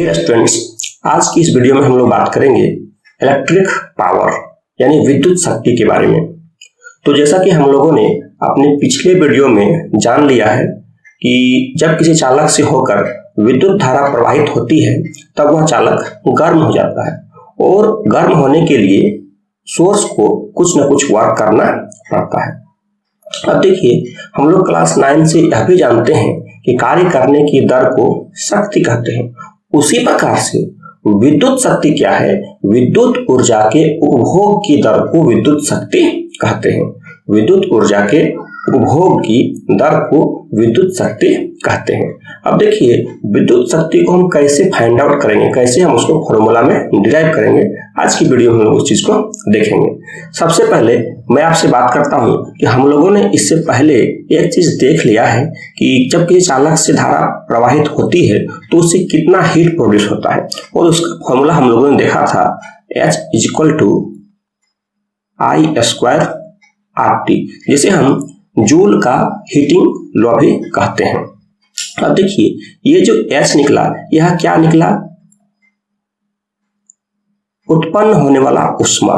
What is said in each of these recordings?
Dear students, आज की इस वीडियो में हम लोग बात करेंगे इलेक्ट्रिक पावर यानी विद्युत शक्ति के बारे में। तो जैसा कि हम लोगों ने अपने पिछले वीडियो में जान लिया है कि जब किसी चालक से होकर विद्युत धारा प्रवाहित होती है तब वह चालक गर्म हो जाता है और गर्म होने के लिए सोर्स को कुछ न कुछ वर्क करना पड़ता है। अब देखिए, हम लोग क्लास 9 से यह भी जानते हैं कि कार्य करने की दर को शक्ति कहते हैं। उसी प्रकार से विद्युत शक्ति क्या है? विद्युत ऊर्जा के उपभोग की दर को विद्युत शक्ति कहते हैं। विद्युत ऊर्जा के उपभोग की दर को विद्युत शक्ति कहते हैं। अब देखिए, विद्युत शक्ति को हम कैसे फाइंड आउट करेंगे, कैसे हम उसको फॉर्मूला में डिराइव करेंगे, आज की वीडियो में हम लोग उस चीज को देखेंगे। सबसे पहले मैं आपसे बात करता हूं कि हम लोगों ने इससे पहले एक चीज देख लिया है कि जब किसी चालक से धारा प्रवाहित होती है तो उससे कितना हीट प्रोड्यूस होता है, और उसका फॉर्मूला हम लोगों ने देखा था H = I²RT, जिसे हम जूल का हीटिंग लॉ भी कहते हैं। अब देखिए, ये जो H निकला, यह क्या निकला? उत्पन्न होने वाला ऊष्मा,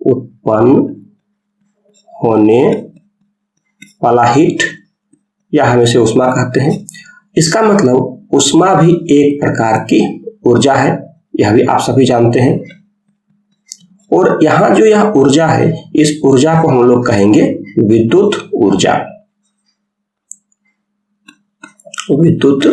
उत्पन्न होने वाला हीट, या हम इसे ऊष्मा कहते हैं। इसका मतलब ऊष्मा भी एक प्रकार की ऊर्जा है, यह भी आप सभी जानते हैं। और यहां जो यह ऊर्जा है, इस ऊर्जा को हम लोग कहेंगे विद्युत ऊर्जा। विद्युत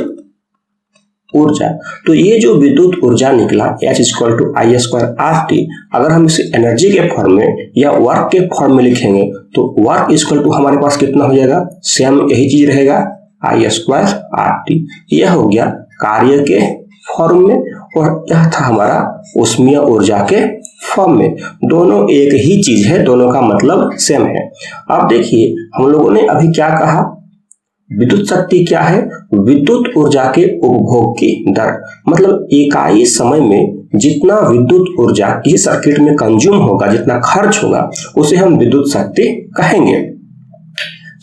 ऊर्जा। तो ये जो विद्युत ऊर्जा निकला H = I²RT, अगर हम इसे एनर्जी के फॉर्म में या वर्क के फॉर्म में लिखेंगे तो वर्क = हमारे पास कितना हो जाएगा? सेम यही चीज रहेगा, I²RT। यह हो गया कार्य के फॉर्म में, और यह था हमारा ऊष्मीय ऊर्जा के फॉर्म में। दोनों एक ही चीज है, दोनों का मतलब सेम है। अब देखिए, हम लोगों ने अभी क्या कहा? विद्युत शक्ति क्या है? विद्युत ऊर्जा के उपभोग की दर, मतलब इकाई समय में जितना विद्युत ऊर्जा किसी सर्किट में कंज्यूम होगा, जितना खर्च होगा, उसे हम विद्युत शक्ति कहेंगे।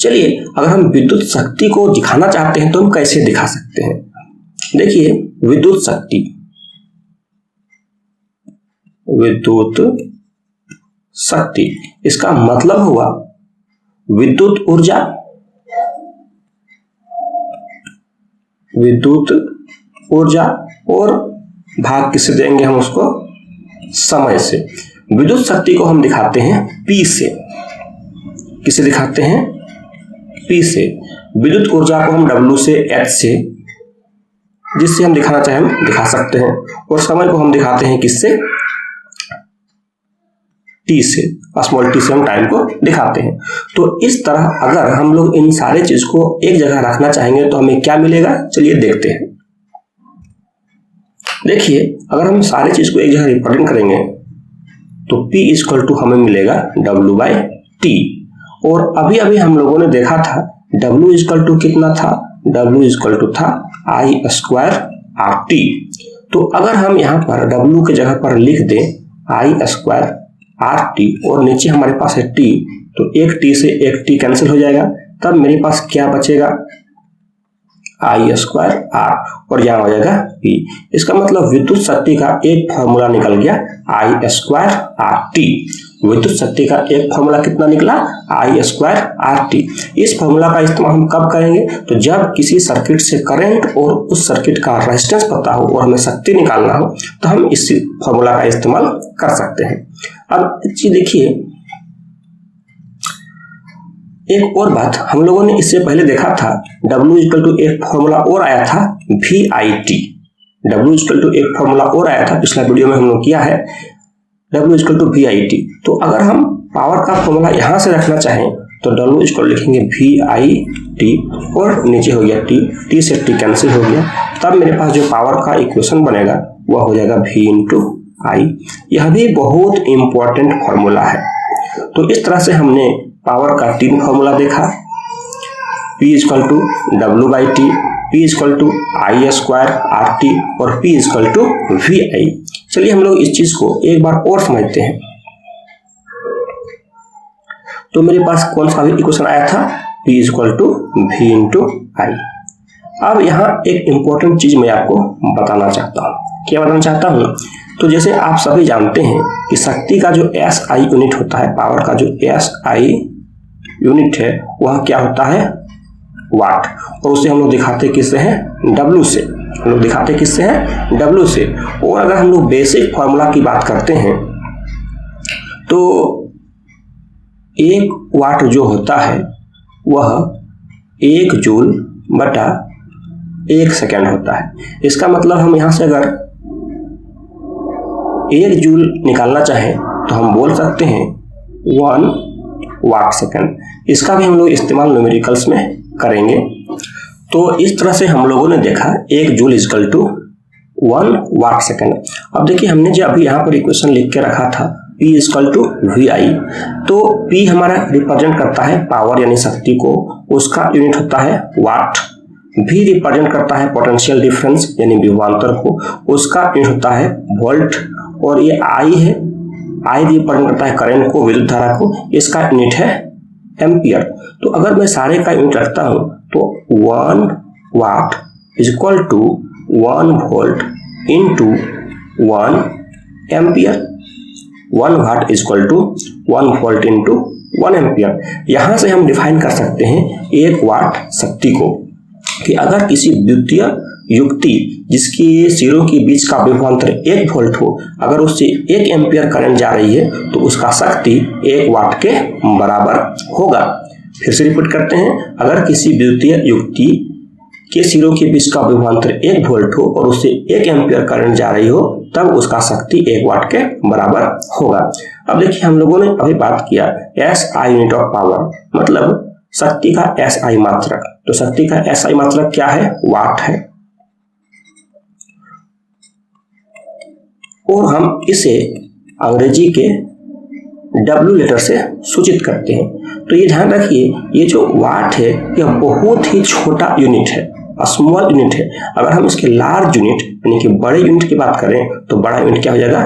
चलिए, अगर हम विद्युत शक्ति को दिखाना चाहते हैं तो हम कैसे दिखा सकते हैं? देखिए, विद्युत शक्ति, विद्युत शक्ति, इसका मतलब हुआ विद्युत ऊर्जा, विद्युत ऊर्जा, और भाग किससे देंगे हम उसको? समय से। विद्युत शक्ति को हम दिखाते हैं P से। किसे दिखाते हैं? P से। विद्युत ऊर्जा को हम W से, H से, जिससे हम दिखाना चाहें हम दिखा सकते हैं। और समय को हम दिखाते हैं किससे? T से, स्मॉल t से हम टाइम को दिखाते हैं। तो इस तरह अगर हम लोग इन सारे चीज को एक जगह रखना चाहेंगे तो हमें क्या मिलेगा? चलिए देखते हैं। देखिए, अगर हम सारे चीज को एक जगह रिप्रेजेंट करेंगे तो P = हमें मिलेगा W/T। और अभी अभी हम लोगों ने देखा था W = कितना था? W = था I²RT। तो अगर हम यहाँ पर W के जगह पर लिख दें I²RT और नीचे हमारे पास है T, तो एक T से एक T कैंसिल हो जाएगा, तब मेरे पास क्या बचेगा? I²R, और यहाँ हो जाएगा P। इसका मतलब विद्युत शक्ति का एक फॉर्मूला निकल गया I²RT। विद्युत शक्ति का एक फॉर्मूला कितना निकला? I²RT। इस फॉर्मूला का इस्तेमाल हम कब करेंगे? तो जब किसी सर्किट से करंट और उस सर्किट का रेजिस्टेंस पता हो और हमें शक्ति निकालना हो तो हम इस फॉर्मूला का इस्तेमाल कर सकते हैं। अब देखिए, एक और बात हम लोगों ने इससे पहले देखा था, W = एक फॉर्मूला और आया था VIT। W = एक फॉर्मूला और आया था, पिछला वीडियो में हम लोग किया है, W = VIT। तो अगर हम पावर का फॉर्मूला यहां से रखना चाहें तो W = लिखेंगे VIT और नीचे हो गया T, T से T कैंसिल हो गया, तब मेरे पास जो पावर का इक्वेशन बनेगा वह हो जाएगा V × I। यह भी बहुत इंपॉर्टेंट फॉर्मूला है। तो इस तरह से हमने पावर का 3 फॉर्मूला देखा, P = W/T, P = I²RT और P = VI। चलिए हम लोग इस चीज को एक बार और समझते हैं। तो मेरे पास कौन सा इक्वेशन आया था? P = V × I। अब यहाँ एक इंपॉर्टेंट चीज मैं आपको बताना चाहता हूँ। क्या बताना चाहता हूँ? तो जैसे आप सभी जानते हैं कि शक्ति का जो एसआई यूनिट होता है, पावर का जो एसआई यूनिट है वह क्या होता है? वाट। और उसे हम लोग दिखाते किससे हैं? डब्ल्यू से। हम लोग दिखाते किससे हैं? डब्ल्यू से। और अगर हम लोग बेसिक फॉर्मूला की बात करते हैं तो 1 वाट जो होता है वह 1 जूल बटा 1 सेकेंड होता है। इसका मतलब हम यहां से अगर 1 जूल निकालना चाहें तो हम बोल सकते हैं 1 वाट सेकेंड। इसका भी हम लोग इस्तेमाल न्यूमेरिकल्स में करेंगे। तो इस तरह से हम लोगों ने देखा 1 joule equal to 1 watt second. अब देखिए हमने जो अभी यहाँ पर इक्वेशन लिख के रखा था P इक्वल टू VI, तो P हमारा रिप्रेजेंट करता है पावर यानी शक्ति को, उसका यूनिट होता है वाट। V रिप्रेजेंट करता है पोटेंशियल डिफरेंस यानी विभवांतर को, उसका यूनिट होता है वोल्ट। और ये I है, I रिप्रेजेंट करता है करंट को, विद्युत धारा को, इसका यूनिट है एम्पियर। तो अगर मैं सारे का यूनिट रखता हूं तो 1 watt is equal to 1 volt into 1 ampere. 1 watt is equal to 1 volt into 1 ampere. यहां से हम डिफाइन कर सकते हैं 1 वाट शक्ति को कि अगर किसी विद्युतीय युक्ति जिसकी सिरों के बीच का विभवांतर 1 वोल्ट हो, अगर उससे 1 एम्पियर करंट जा रही है तो उसका शक्ति 1 वाट के बराबर होगा। फिर से रिपीट करते हैं, अगर किसी विद्युतीय युक्ति के सिरों के बीच का विभवांतर 1 वोल्ट हो और उससे 1 एम्पियर करंट जा रही हो तब उसका शक्ति 1 वाट के बराबर होगा। अब देखिए हम लोगों ने अभी बात किया SI यूनिट ऑफ पावर, मतलब शक्ति का SI मात्रक। तो शक्ति का SI मात्रक क्या है? वाट है। और हम इसे अंग्रेजी के W लेटर से सूचित करते हैं। तो ये ध्यान रखिए, ये जो वाट है यह बहुत ही छोटा यूनिट है, स्मॉल यूनिट है। अगर हम इसके लार्ज यूनिट यानी कि बड़े यूनिट की बात करें तो बड़ा यूनिट क्या हो जाएगा?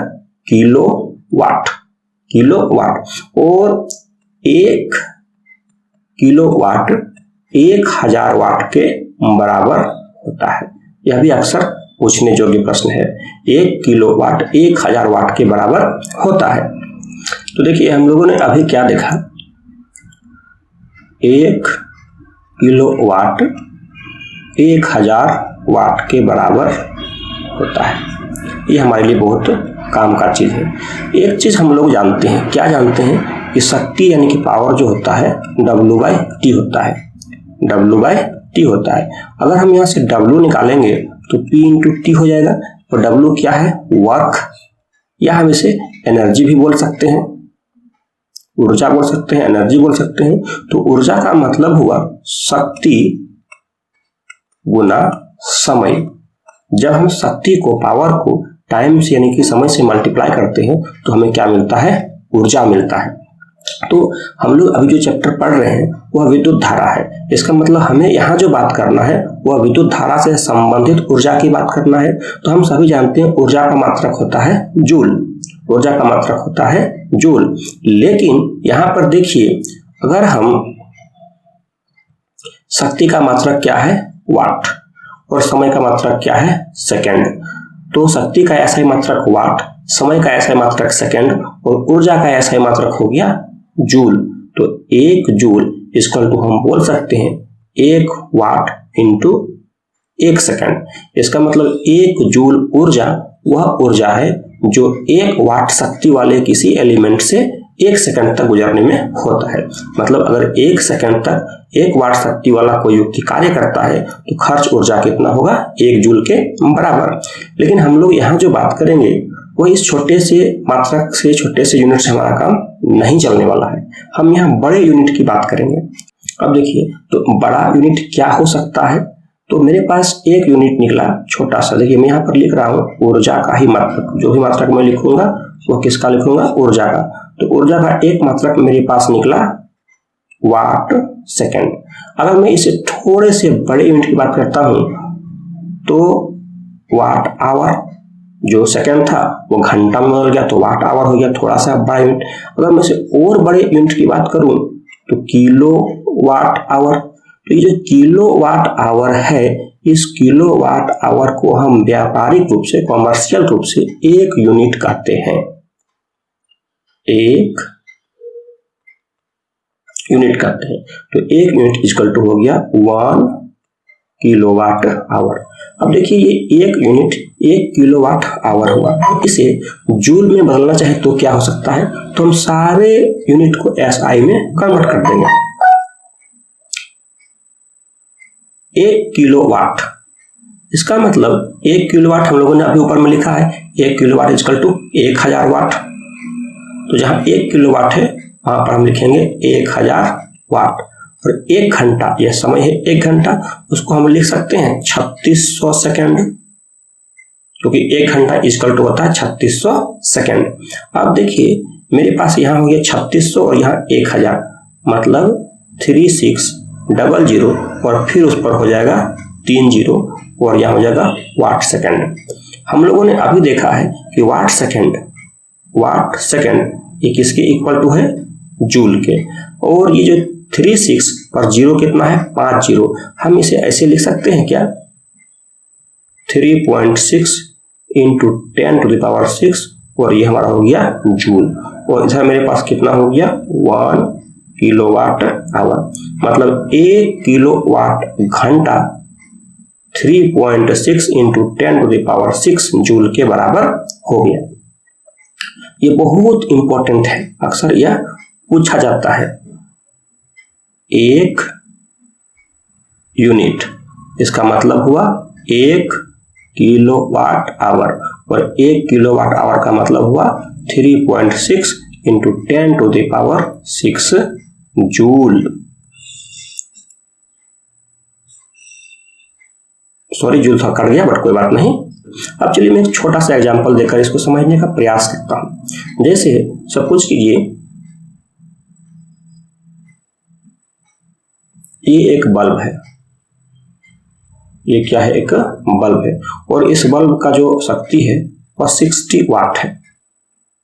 Kilo watt. Kilo watt. और 1 किलो वाट 1000 वाट के बराबर होता है। यह भी अक्सर पूछने योग्य प्रश्न है। 1 किलो वाट 1000 वाट के बराबर होता है। तो देखिए हम लोगों ने अभी क्या देखा, 1 किलो वाट 1000 वाट के बराबर होता है। ये हमारे लिए बहुत काम का चीज है। एक चीज हम लोग जानते हैं, क्या जानते हैं कि शक्ति यानी कि पावर जो होता है W/T होता है। W/T होता है। अगर हम यहाँ से W निकालेंगे तो P × T हो जाएगा। और W क्या है? वर्क, या हम इसे एनर्जी भी बोल सकते हैं, ऊर्जा बोल सकते हैं, एनर्जी बोल सकते हैं। तो ऊर्जा का मतलब हुआ शक्ति गुना समय। जब हम शक्ति को, पावर को टाइम से यानी कि समय से मल्टीप्लाई करते हैं तो हमें क्या मिलता है? ऊर्जा मिलता है। तो हम लोग अभी जो चैप्टर पढ़ रहे हैं वह विद्युत धारा है। इसका मतलब हमें यहाँ जो बात करना है वह विद्युत धारा से संबंधित ऊर्जा की बात करना है। तो हम सभी जानते हैं ऊर्जा का मात्रक होता है जूल। ऊर्जा का मात्रक होता है जूल। लेकिन यहाँ पर देखिए, अगर हम शक्ति का मात्रक क्या है? वाट। और समय का मात्रक क्या है? सेकेंड। तो शक्ति का SI मात्रक वाट, समय का SI मात्रक सेकेंड और ऊर्जा का SI मात्रक हो गया जूल। तो 1 जूल इक्वल टू हम बोल सकते हैं 1 वाट इंटू 1 सेकेंड। इसका मतलब 1 जूल ऊर्जा वह ऊर्जा है जो 1 वाट शक्ति वाले किसी एलिमेंट से 1 सेकंड तक गुजरने में होता है। मतलब अगर 1 सेकंड तक 1 वाट शक्ति वाला कोई युक्ति कार्य करता है तो खर्च ऊर्जा कितना होगा? 1 जूल के बराबर। लेकिन हम लोग यहाँ जो बात करेंगे वो इस छोटे से मात्रक से, छोटे से यूनिट से हमारा काम नहीं चलने वाला है। हम यहाँ बड़े यूनिट की बात करेंगे। अब देखिए, तो बड़ा यूनिट क्या हो सकता है? तो मेरे पास एक यूनिट निकला छोटा सा। देखिए मैं यहाँ पर लिख रहा हूँ ऊर्जा का ही मात्रक। जो भी मात्रक मैं लिखूंगा वो किसका लिखूंगा? ऊर्जा का। तो ऊर्जा का एक मात्रक मेरे पास निकला वाट सेकेंड। अगर मैं इसे थोड़े से बड़े यूनिट की बात करता हूं तो वाट आवर, जो सेकेंड था वो घंटा में बदल गया तो वाट आवर हो गया, थोड़ा सा बड़ा यूनिट। अगर मैं इसे और बड़े यूनिट की बात करूं तो किलो वाट आवर। तो ये जो किलो वाट आवर है इस किलोवाट आवर को हम व्यापारिक रूप से, कॉमर्शियल रूप से 1 यूनिट कहते हैं। 1 यूनिट कहते हैं। तो 1 यूनिट इक्वल टू हो गया 1 किलोवाट आवर। अब देखिए ये 1 यूनिट 1 किलोवाट आवर हुआ। इसे जूल में बदलना चाहे तो क्या हो सकता है, तो हम सारे यूनिट को एसआई में कन्वर्ट कर देंगे। 1 किलोवाट, इसका मतलब 1 किलोवाट हम लोगों ने अभी ऊपर में लिखा है 1 किलोवाट इक्वल टू 1000 वाट। तो जहां 1 किलोवाट है वहां पर हम लिखेंगे 1000 वाट। और 1 घंटा, यह समय है 1 घंटा, उसको हम लिख सकते हैं 3600 सेकेंड, क्योंकि 1 घंटा इक्वल टू होता है 3600 सेकेंड। अब देखिए मेरे पास यहाँ हो गया 3600 और यहाँ 1000, मतलब 3600 और फिर उस पर हो जाएगा 30 और यहाँ हो जाएगा वाट सेकेंड। हम लोगों ने अभी देखा है कि वाट सेकेंड ये किसके इक्वल टू है, जूल के। और ये जो 36 और 0 कितना है, 5 0, हम इसे ऐसे लिख सकते हैं क्या, 3.6 इंटू 10⁻⁶, और ये हमारा हो गया जूल। और इधर मेरे पास कितना हो गया 1 किलोवाट आवर, मतलब 1 किलोवाट घंटा 3.6 इंटू 10⁻⁶ जूल के बराबर हो गया। ये बहुत इंपॉर्टेंट है, अक्सर यह पूछा जाता है। 1 यूनिट, इसका मतलब हुआ 1 किलोवाट आवर, और 1 किलोवाट आवर का मतलब हुआ 3.6 इंटू 10⁻⁶ जूल। सॉरी, जूल था कट गया, बट कोई बात नहीं। अब चलिए मैं एक छोटा सा एग्जांपल देकर इसको समझने का प्रयास करता हूं। जैसे सपोज कीजिए ये एक बल्ब है, ये क्या है, एक बल्ब है, और इस बल्ब का जो शक्ति है वह 60 वाट है।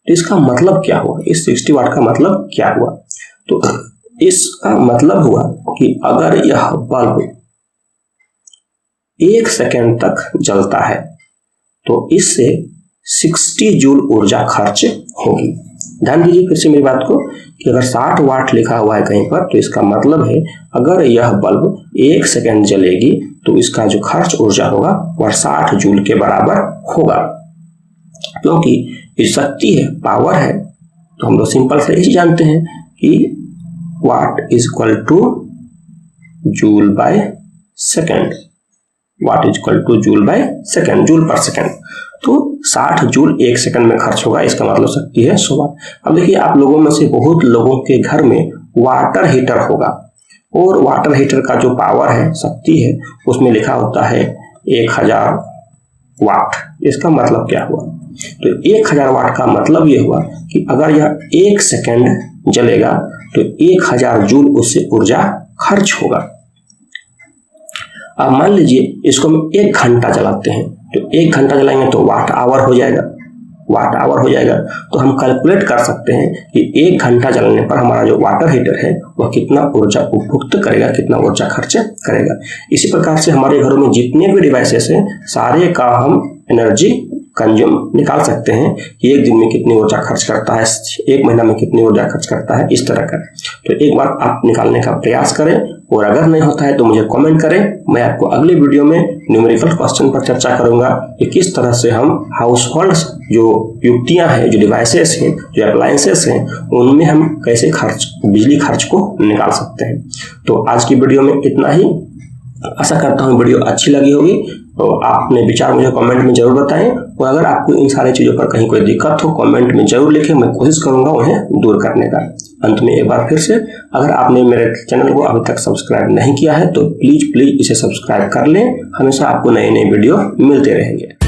इसका मतलब क्या हुआ, इस 60 वाट का मतलब क्या हुआ, तो इसका मतलब हुआ कि अगर यह बल्ब 1 सेकेंड तक जलता है तो इससे 60 जूल ऊर्जा खर्च होगी। ध्यान दीजिए फिर से मेरी बात को कि अगर 60 वाट लिखा हुआ है कहीं पर, तो इसका मतलब है अगर यह बल्ब 1 सेकेंड जलेगी तो इसका जो खर्च ऊर्जा होगा वह 60 जूल के बराबर होगा। क्योंकि ये शक्ति है, पावर है, तो हम लोग सिंपल से यही जानते हैं कि वाट is equal two joule by second, watt is equal two joule by second, joule पर सेकेंड। तो 60 जूल 1 सेकंड में खर्च होगा, इसका मतलब शक्ति है 100 वाट। अब देखिए आप लोगों में से बहुत लोगों के घर में वाटर हीटर होगा, और वाटर हीटर का जो पावर है, शक्ति है, उसमें लिखा होता है 1000 वाट। इसका मतलब क्या हुआ, तो 1000 वाट का मतलब यह हुआ कि अगर यह 1 सेकंड जलेगा तो 1000 जूल उससे ऊर्जा खर्च होगा। अब मान लीजिए इसको हम 1 घंटा जलाते हैं, तो 1 घंटा जलाएंगे तो वाट आवर हो जाएगा, वाट आवर हो जाएगा। तो हम कैलकुलेट कर सकते हैं कि 1 घंटा जलने पर हमारा जो वाटर हीटर है वह कितना ऊर्जा उपभोक्त करेगा, कितना ऊर्जा खर्च करेगा। इसी प्रकार से हमारे घरों में जितने भी डिवाइसेस हैं सारे का हम एनर्जी कंज्यूम निकाल सकते हैं कि 1 दिन में कितनी ऊर्जा खर्च करता है, 1 महीना में कितनी ऊर्जा खर्च करता है, इस तरह का। तो एक बार आप निकालने का प्रयास करें, और अगर नहीं होता है तो मुझे कमेंट करें। मैं आपको अगले वीडियो में न्यूमेरिकल क्वेश्चन पर चर्चा करूंगा कि किस तरह से हम हाउस होल्ड जो युक्तियां हैं, जो डिवाइसेस हैं, जो अप्लायंसेस हैं, उनमें हम कैसे बिजली खर्च को निकाल सकते हैं। तो आज की वीडियो में इतना ही। आशा करता हूँ वीडियो अच्छी लगी होगी, तो अपने विचार मुझे कमेंट में जरूर बताएं, और अगर आपको इन सारी चीज़ों पर कहीं कोई दिक्कत हो कमेंट में जरूर लिखें, मैं कोशिश करूंगा उन्हें दूर करने का। अंत में एक बार फिर से, अगर आपने मेरे चैनल को अभी तक सब्सक्राइब नहीं किया है तो प्लीज इसे सब्सक्राइब कर लें, हमेशा आपको नए नए वीडियो मिलते रहेंगे।